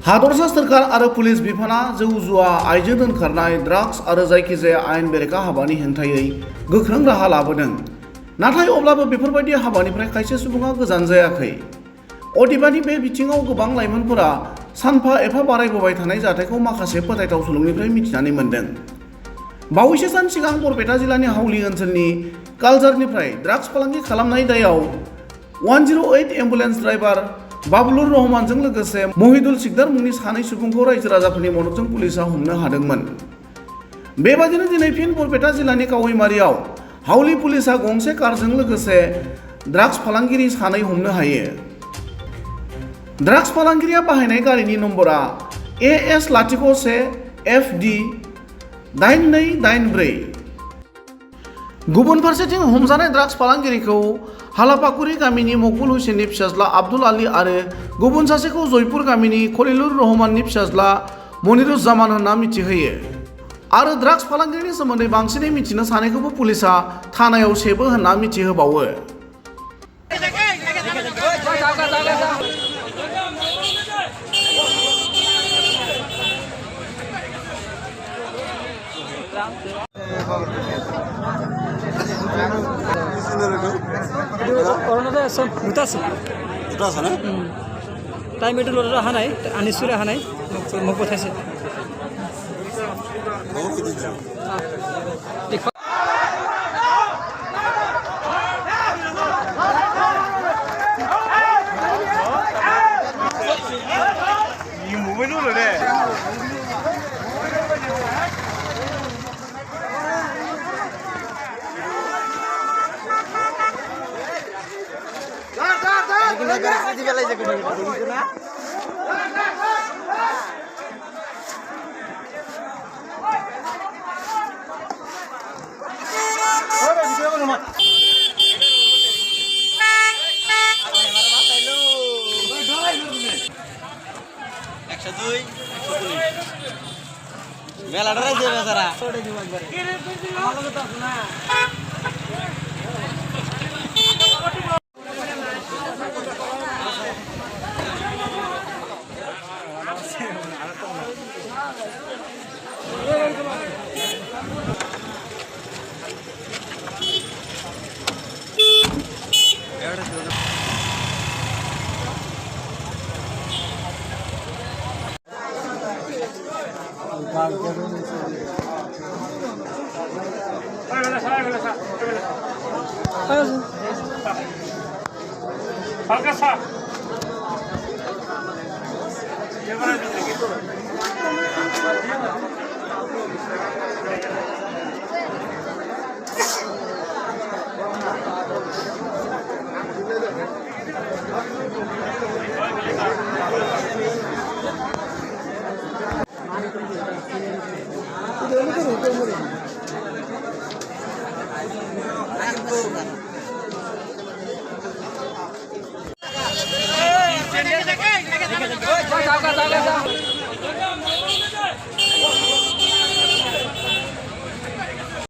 हादरसा सोरखार आरो पुलिस बिफाना जौ जुवा आइजो दोनखारनाय ड्राग्स आरो जायखिजाया आयेन बेरेखा हाबानि हेंथायै गोख्रों राहा लाबोदों। नाथाय अब्लाबो बेफोरबायदि हाबानिफ्राय खायसे सुबुङा गोजान जायाखै। अदेबानि बे बिथिङाव गोबां लाइमोनफोरा सानफा एफा बारायबोबाय थानाय जाथायखौ माखासे फोथायथाव सुलुंनिफ्राय मिथिनानै मोन्दों। बावैसो सान सिगां बरपेटा जिल्लानि हावली ओनसोलनि कालजारनिफ्राय ड्राग्स फालांगि खालामनाय दायाव 108 एम्बुलेन्स ड्राइभार बाबलुर रहमानजों लोगोसे महिदुल सिकदार मुंनि सानै सुबुंखौ रायजो राजाफोरनि मददजों पुलिसा हमनो हादोंमोन। बेबादिनो दिनै फिन बरपेटा जिल्लानि कावैमारियाव हावली पुलिसा गंसे कारजों लोगोसे ड्राग्स फालांगिरि सानै हमनो हायो। ड्राग्स फालांगिरिया बाहायनाय गारिनि नम्बरा AS01FD 8284। गुबुन फारसेथिं हमजानाय ड्राग्स फालांगिरिखौ हालापाकुरि गामिनि मकबुल हुसैननि फिसाज्ला आब्दुल आली आरो गुबुन सासेखौ जयपुर गामिनि खलिलुर रहमाननि फिसाज्ला मनिरुज्जामान होनना मिथिहोयो। आरो ड्राग्स फालांगिरिनि सोमोन्दै बांसिनै मिथिनो सानैखौबो पुलिसा थानायाव सेबो होनना मिथिहोबावो। टाइम एटु लरा हानाय आनिसुरा हानाय मग बताइसे